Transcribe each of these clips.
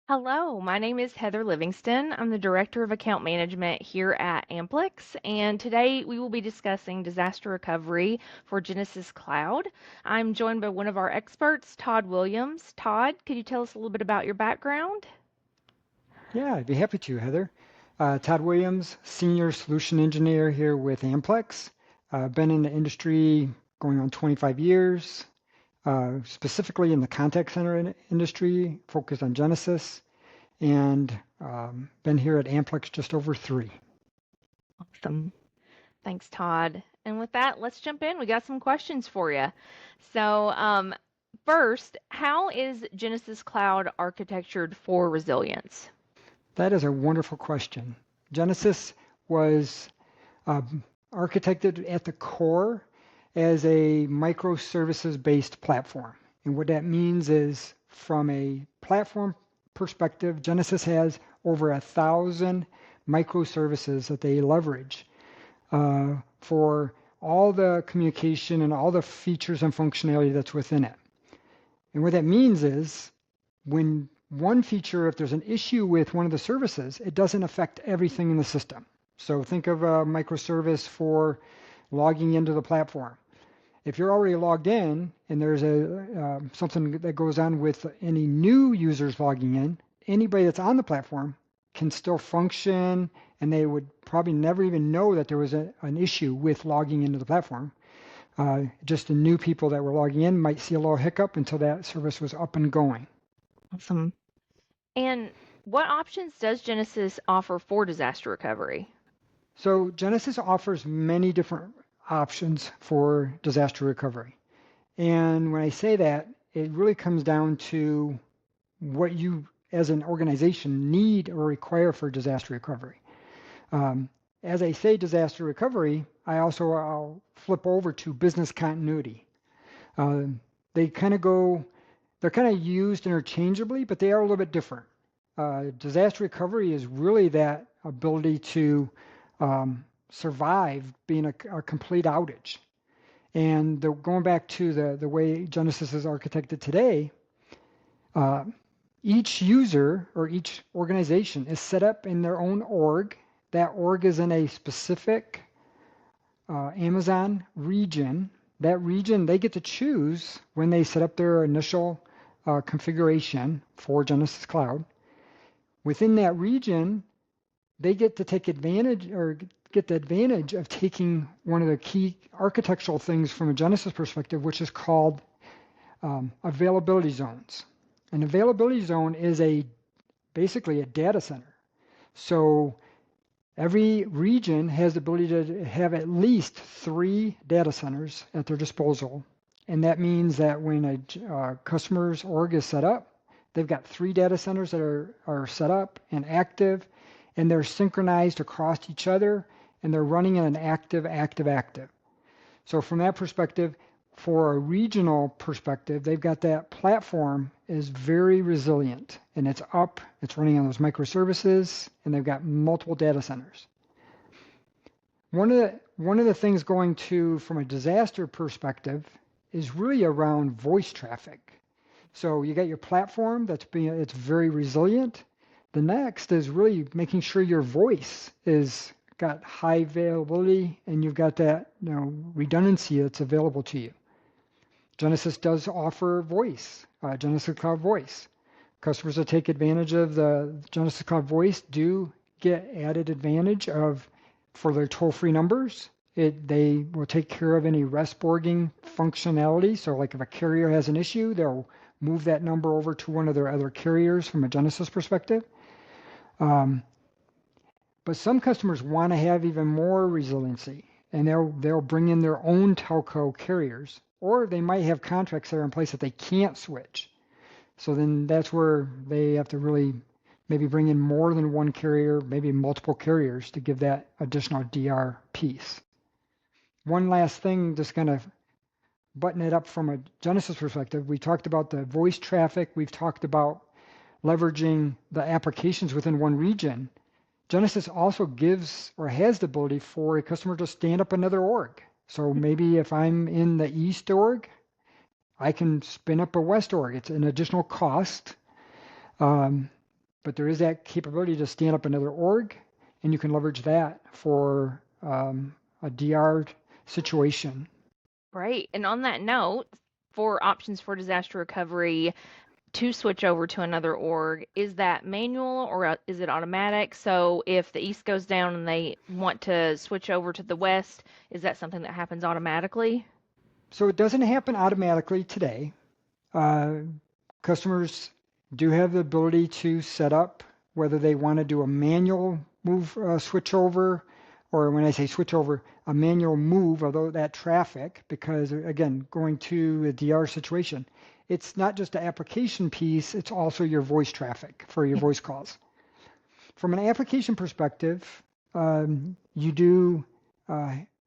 Hello, my name is Heather Livingston. I'm the Director of Account Management here at Amplix, and today we will be discussing disaster recovery for Genesys Cloud. I'm joined by one of our experts, Todd Williams. Todd, could you tell us a little bit about your background? Yeah, I'd be happy to, Heather. Todd Williams, Senior Solution Engineer here with Amplix. Been in the industry going on 25 years, specifically in the contact center industry, focused on Genesys, and been here at Amplix just over 3. Awesome. Thanks, Todd. And with that, let's jump in. We got some questions for you. So, first, how is Genesys Cloud architectured for resilience? That is a wonderful question. Genesys was architected at the core as a microservices-based platform. And what that means is, from a platform perspective, Genesys has over 1,000 microservices that they leverage for all the communication and all the features and functionality that's within it. And what that means is, when one feature, if there's an issue with one of the services, it doesn't affect everything in the system. So think of a microservice for logging into the platform. If you're already logged in and there's something that goes on with any new users logging in, anybody that's on the platform can still function, and they would probably never even know that there was an issue with logging into the platform. Just the new people that were logging in might see a little hiccup until that service was up and going. Awesome. And what options does Genesys offer for disaster recovery? So Genesys offers many different options for disaster recovery. And when I say that, it really comes down to what you as an organization need or require for disaster recovery. As I say disaster recovery, I'll flip over to business continuity. They're kind of used interchangeably, but they are a little bit different. Disaster recovery is really that ability to survive being a complete outage. And going back to the way Genesys is architected today, each user or each organization is set up in their own org. That org is in a specific Amazon region. That region, they get to choose when they set up their initial configuration for Genesys Cloud. Within that region, they get to take advantage or get the advantage of taking one of the key architectural things from a Genesys perspective, which is called availability zones. An availability zone is basically a data center. So every region has the ability to have at least 3 data centers at their disposal. And that means that when a customer's org is set up, they've got 3 data centers that are set up and active, and they're synchronized across each other, and they're running in an active. So from that perspective, for a regional perspective, they've got that platform is very resilient, and it's running on those microservices, and they've got multiple data centers. One of the things going to from a disaster perspective is really around voice traffic. So you got your platform it's very resilient. The next is really making sure your voice is got high availability, and you've got that redundancy that's available to you. Genesys does offer voice, Genesys Cloud Voice. Customers that take advantage of the Genesys Cloud Voice do get added advantage for their toll-free numbers. They will take care of any REST-borging functionality. So like if a carrier has an issue, they'll move that number over to one of their other carriers from a Genesys perspective. But some customers want to have even more resiliency, and they'll bring in their own telco carriers, or they might have contracts that are in place that they can't switch. So then that's where they have to really maybe bring in more than one carrier, maybe multiple carriers to give that additional DR piece. One last thing, just kind of button it up from a Genesys perspective, we talked about the voice traffic. We've talked about leveraging the applications within one region. Genesys also gives or has the ability for a customer to stand up another org. So maybe if I'm in the East org, I can spin up a West org. It's an additional cost, but there is that capability to stand up another org, and you can leverage that for a DR situation. Right. And on that note, for options for disaster recovery to switch over to another org, is that manual or is it automatic? So if the East goes down and they want to switch over to the West, is that something that happens automatically? So it doesn't happen automatically today. Uh, Customers do have the ability to set up whether they want to do a manual move switch over, or when I say switch over, a manual move of that traffic, because again, going to a DR situation, it's not just the application piece, it's also your voice traffic for your Yeah. voice calls. From an application perspective, you do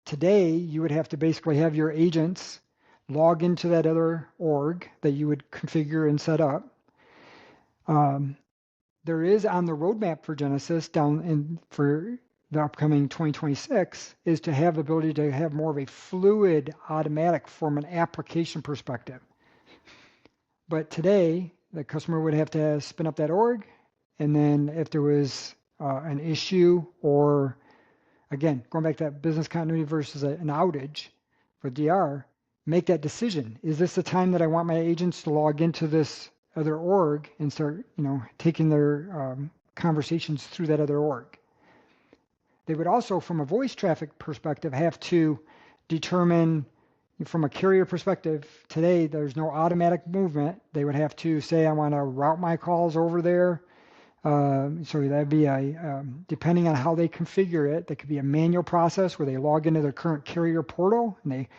today, you would have to basically have your agents log into that other org that you would configure and set up. There is on the roadmap for Genesys down in for the upcoming 2026 is to have the ability to have more of a fluid automatic from an application perspective. But today, the customer would have to spin up that org, and then if there was an issue or, again, going back to that business continuity versus an outage for DR, make that decision. Is this the time that I want my agents to log into this other org and start, taking their conversations through that other org? They would also, from a voice traffic perspective, have to determine from a carrier perspective, today there's no automatic movement. They would have to say, I want to route my calls over there. So that'd be depending on how they configure it, that could be a manual process where they log into their current carrier portal and they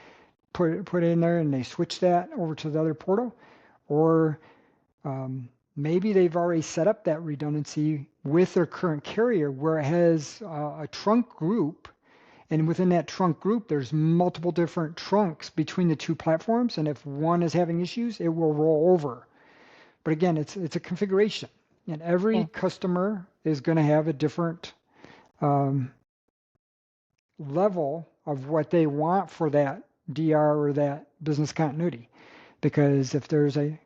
put it in there and they switch that over to the other portal. Or maybe they've already set up that redundancy with their current carrier where it has a trunk group. And within that trunk group, there's multiple different trunks between the two platforms. And if one is having issues, it will roll over. But again, it's a configuration. And every Yeah. customer is going to have a different level of what they want for that DR or that business continuity. Because if there's if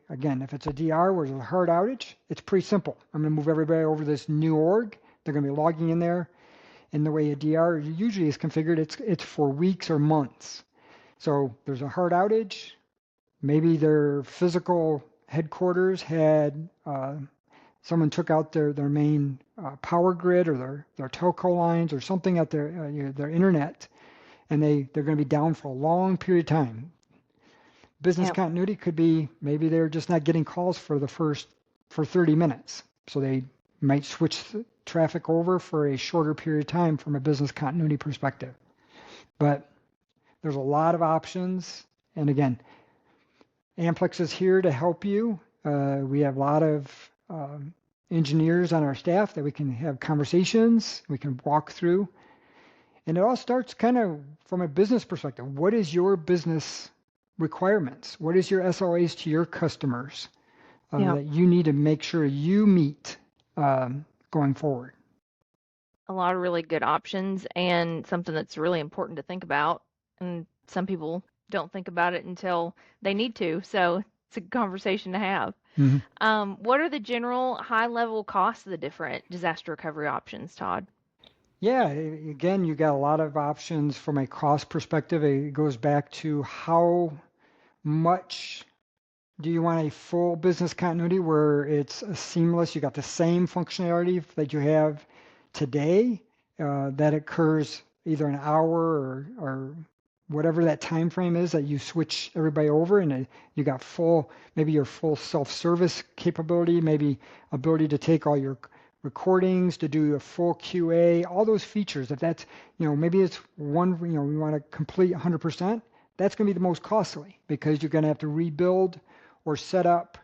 it's a DR where there's a hard outage, it's pretty simple. I'm going to move everybody over to this new org. They're going to be logging in there. And the way a DR usually is configured, it's for weeks or months. So there's a hard outage. Maybe their physical headquarters had someone took out their main power grid or their telco lines or something at their internet, and they're going to be down for a long period of time. Business Yep. continuity could be maybe they're just not getting calls for 30 minutes, so they might switch traffic over for a shorter period of time from a business continuity perspective. But there's a lot of options, and again, Amplix is here to help you. We have a lot of engineers on our staff that we can have conversations, we can walk through. And it all starts kind of from a business perspective. What is your business requirements? What is your SLAs to your customers Yeah. that you need to make sure you meet going forward? A lot of really good options and something that's really important to think about. And some people don't think about it until they need to. So it's a conversation to have. Mm-hmm. What are the general high level costs of the different disaster recovery options, Todd? Yeah, again, you got a lot of options from a cost perspective. It goes back to how much do you want a full business continuity where it's seamless? You got the same functionality that you have today that occurs either an hour or whatever that time frame is that you switch everybody over, and you got maybe your full self-service capability, maybe ability to take all your recordings, to do a full QA, all those features. If that's, maybe it's one, we want to complete 100%, that's going to be the most costly because you're going to have to rebuild or set up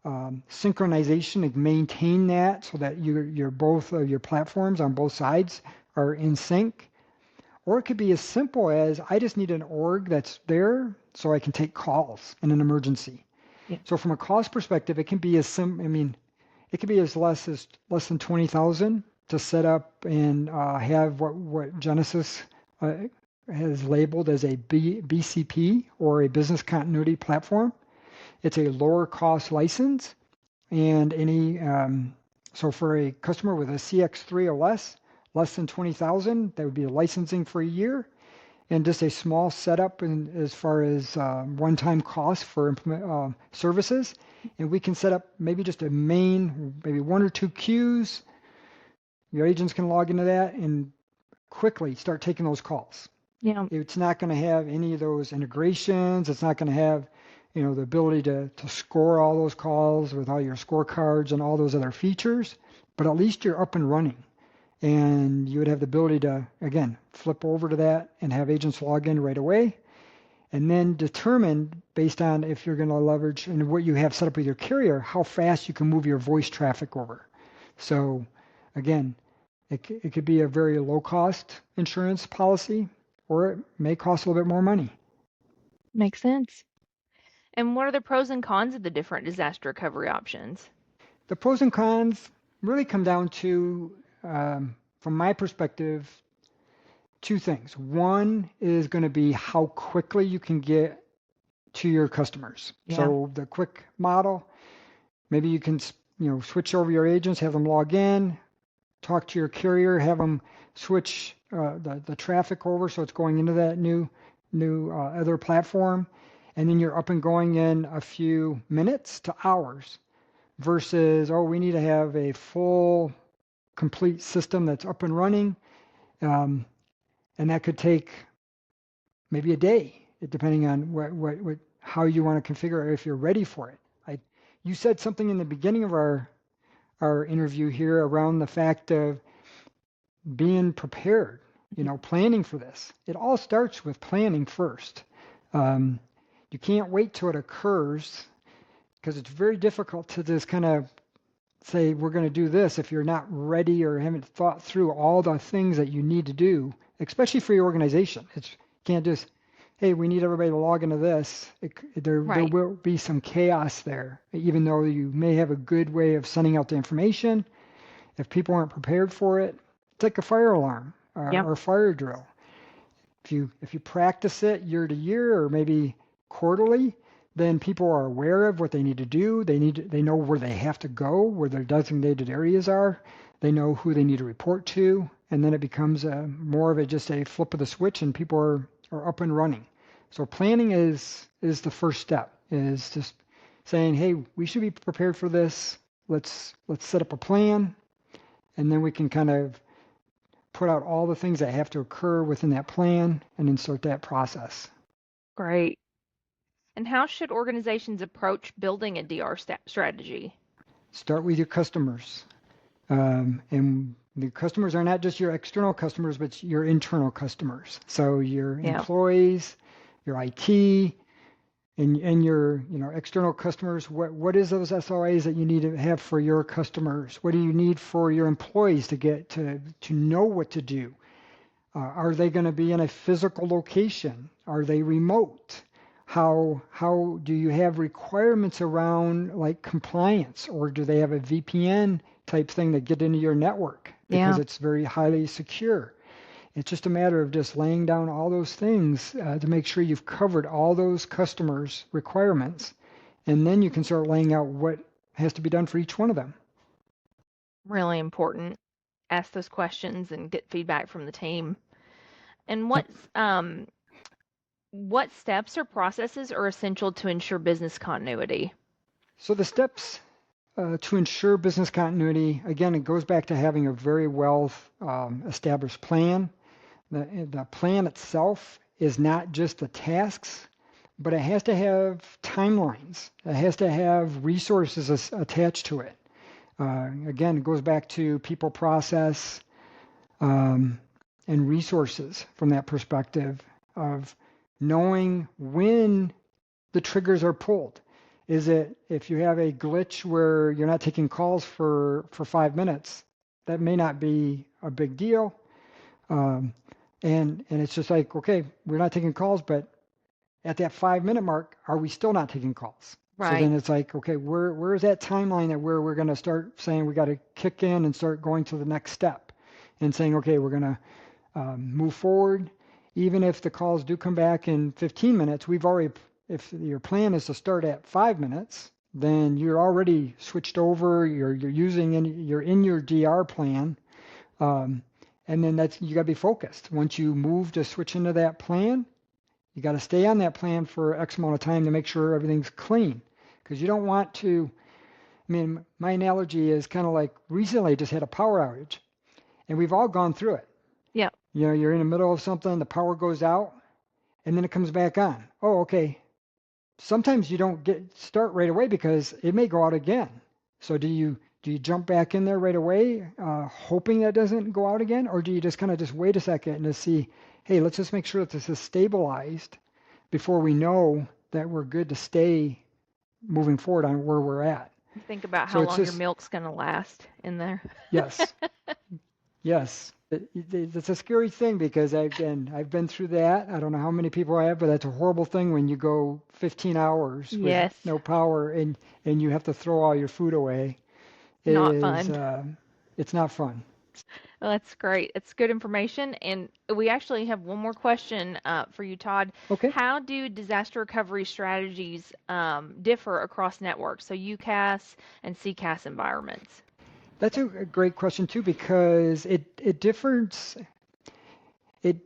synchronization and maintain that so that your both of your platforms on both sides are in sync. Or it could be as simple as I just need an org that's there so I can take calls in an emergency. Yeah. So from a cost perspective, it can be it could be as less than 20,000 to set up and have what Genesys has labeled as a BCP, or a business continuity platform. It's a lower cost license, and so for a customer with a CX3 or less than 20,000, that would be the licensing for a year, and just a small setup as far as one-time cost for services. And we can set up maybe just a main, maybe one or two queues. Your agents can log into that and quickly start taking those calls. Yeah. It's not going to have any of those integrations. It's not going to have, the ability to score all those calls with all your scorecards and all those other features, but at least you're up and running. And you would have the ability to, again, flip over to that and have agents log in right away, and then determine, based on if you're going to leverage and what you have set up with your carrier, how fast you can move your voice traffic over. So again, it could be a very low-cost insurance policy, or it may cost a little bit more money. Makes sense. And what are the pros and cons of the different disaster recovery options? The pros and cons really come down to, from my perspective, two things. One is going to be how quickly you can get to your customers. Yeah. So the quick model, maybe you can switch over your agents, have them log in, talk to your carrier, have them switch the traffic over so it's going into that new other platform, and then you're up and going in a few minutes to hours, versus, we need to have a full, complete system that's up and running, and that could take maybe a day, depending on how you want to configure it, if you're ready for it. You said something in the beginning of our interview here around the fact of being prepared, planning for this. It all starts with planning first. You can't wait till it occurs, because it's very difficult to just kind of say, we're going to do this, if you're not ready or haven't thought through all the things that you need to do, especially for your organization. You can't just, hey, we need everybody to log into this. There will be some chaos there, even though you may have a good way of sending out the information. If people aren't prepared for it, it's like a fire alarm or a fire drill. If you practice it year to year, or maybe quarterly, then people are aware of what they need to do. They know where they have to go, where their designated areas are. They know who they need to report to, and then it becomes more of just a flip of the switch, and people are up and running. So planning is the first step. Is just saying, hey, we should be prepared for this. Let's set up a plan, and then we can kind of put out all the things that have to occur within that plan, and then start that process. Great. And how should organizations approach building a DR strategy? Start with your customers. And the customers are not just your external customers, but your internal customers. So your employees, your IT, and your external customers. What is those SLAs that you need to have for your customers? What do you need for your employees to get to know what to do? Are they going to be in a physical location? Are they remote? How do you have requirements around like compliance, or do they have a VPN type thing to get into your network because it's very highly secure? It's just a matter of just laying down all those things to make sure you've covered all those customers' requirements, and then you can start laying out what has to be done for each one of them. Really important. Ask those questions and get feedback from the team. And what steps or processes are essential to ensure business continuity? So the steps to ensure business continuity, again, it goes back to having a very well established plan. The plan itself is not just the tasks, but it has to have timelines. It has to have resources attached to it. Again, it goes back to people, process, and resources from that perspective of knowing when the triggers are pulled. Is it, if you have a glitch where you're not taking calls for 5 minutes, that may not be a big deal. And it's just like, okay, we're not taking calls, but at that 5-minute mark, are we still not taking calls? So Right. then it's like, okay, where is that timeline that where we're going to start saying we got to kick in and start going to the next step and saying, okay, we're going to move forward. Even if the calls do come back in 15 minutes, we've already, if your plan is to start at 5 minutes, then you're already switched over. You're you're in your DR plan, um, and then that's you got to be focused. Once you move to switch into that plan, you got to stay on that plan for X amount of time to make sure everything's clean, because you don't want to. I mean, my analogy is kind of like recently I just had a power outage, and we've all gone through it. Yeah. You know, you're in the middle of something, the power goes out, and then it comes back on. Oh, okay. Sometimes you don't start right away because it may go out again. So do you jump back in there right away, hoping that doesn't go out again, or do you just kind of just wait a second and just see, hey, let's just make sure that this is stabilized before we know that we're good to stay moving forward on where we're at. Think about So how it's long your just milk's going to last in there. yes, yes. It's a scary thing because I've been through that. I don't know how many people I have, but that's a horrible thing when you go 15 hours with Yes. no power and you have to throw all your food away. It Not is fun. it's not fun. Well, that's great. It's good information. And we actually have one more question for you, Todd. Okay, How do disaster recovery strategies differ across networks, so UCaaS and CCaaS environments? that's a great question too because it differs. It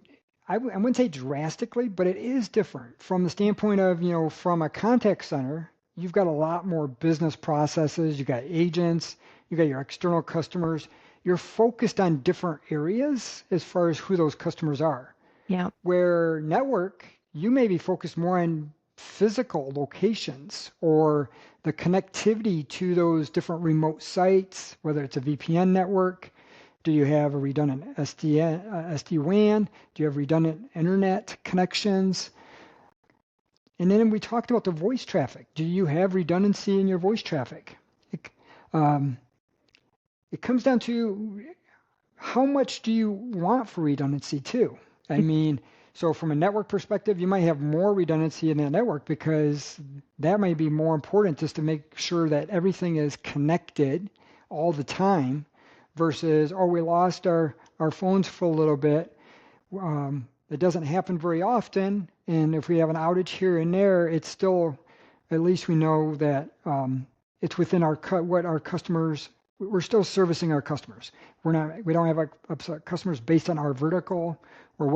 I wouldn't say drastically, but it is different from the standpoint of, from a contact center, you've got a lot more business processes, you got agents, you got your external customers. You're focused on different areas as far as who those customers are. Yeah. Where network, you may be focused more on physical locations or the connectivity to those different remote sites, whether it's a VPN network. Do you have a redundant SD-WAN? Do you have redundant internet connections? And then we talked about the voice traffic. Do you have redundancy in your voice traffic? It, um, it comes down to how much do you want for redundancy too? I mean, so from a network perspective, you might have more redundancy in that network because that might be more important just to make sure that everything is connected all the time versus, oh, we lost our phones for a little bit. It doesn't happen very often. And if we have an outage here and there, it's still, at least we know that it's within what our customers, we're still servicing our customers. We don't have our customers based on our vertical or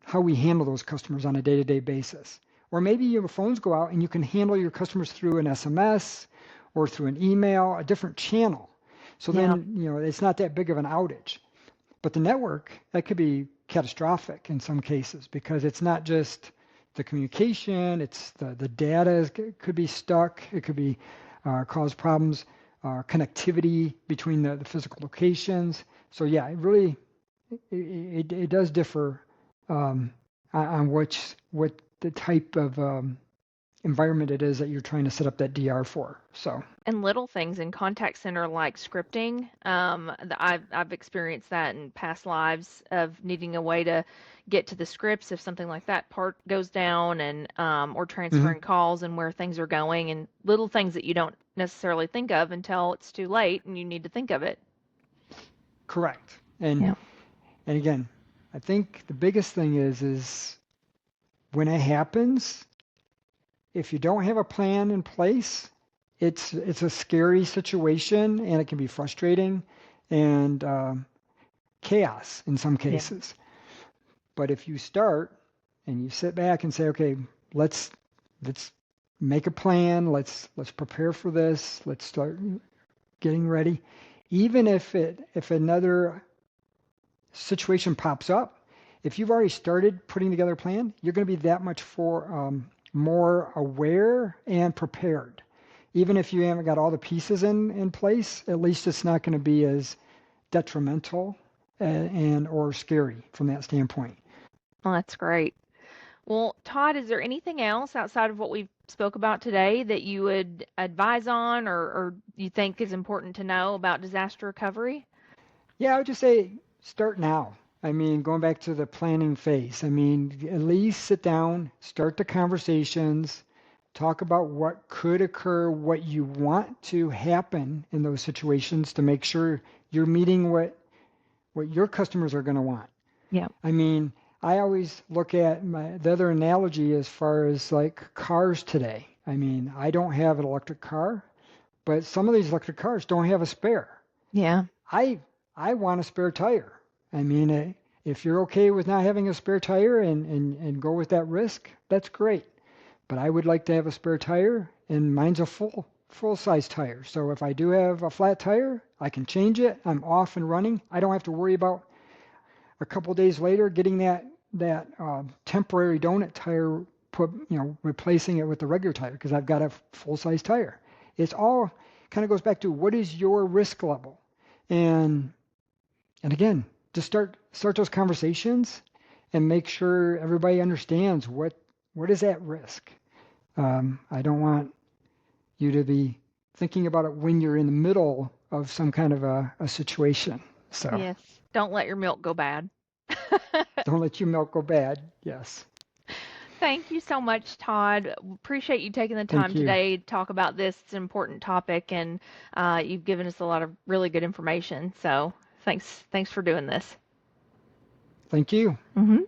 how we handle those customers on a day-to-day basis. Or maybe your phones go out and you can handle your customers through an SMS or through an email, a different channel. So Yeah. then, it's not that big of an outage. But the network, that could be catastrophic in some cases because it's not just the communication, it's the data could be stuck. It could be cause problems, connectivity between the physical locations. So yeah, it does differ on what the type of environment it is that you're trying to set up that DR for. So And little things in contact center like scripting. I've experienced that in past lives of needing a way to get to the scripts if something like that part goes down, and or mhm, transferring calls and where things are going, and little things that you don't necessarily think of until it's too late and you need to think of it. correct. And Yeah. and again, I think the biggest thing is when it happens, if you don't have a plan in place, it's a scary situation and it can be frustrating and chaos in some Yeah. cases. But if you start and you sit back and say, okay, let's let's make a plan, let's prepare for this, let's start getting ready. Even if another situation pops up, if you've already started putting together a plan, you're going to be that much more aware and prepared. Even if you haven't got all the pieces in place, at least it's not going to be as detrimental and or scary from that standpoint. Well, that's great. Well, Todd, is there anything else outside of what we've spoke about today that you would advise on, or you think is important to know about disaster recovery? Yeah, I would just say start now. I mean, going back to the planning phase, I mean, at least sit down, start the conversations, talk about what could occur, what you want to happen in those situations to make sure you're meeting what your customers are going to want. Yeah. I mean, I always look at the other analogy as far as like cars today. I mean, I don't have an electric car, but some of these electric cars don't have a spare. Yeah. I I want a spare tire. I mean, if you're okay with not having a spare tire and go with that risk, that's great. But I would like to have a spare tire, and mine's a full size tire. So if I do have a flat tire, I can change it. I'm off and running. I don't have to worry about a couple days later getting that temporary donut tire put, replacing it with the regular tire because I've got a full size tire. It's all kind of goes back to what is your risk level, and again, just start those conversations and make sure everybody understands what is at risk. I don't want you to be thinking about it when you're in the middle of some kind of a situation. So Yes. Don't let your milk go bad. don't let your milk go bad. Yes. Thank you so much, Todd. Appreciate you taking the Thank time you. today to talk about this. It's an important topic, and you've given us a lot of really good information. So thanks for doing this. Thank you. Hmm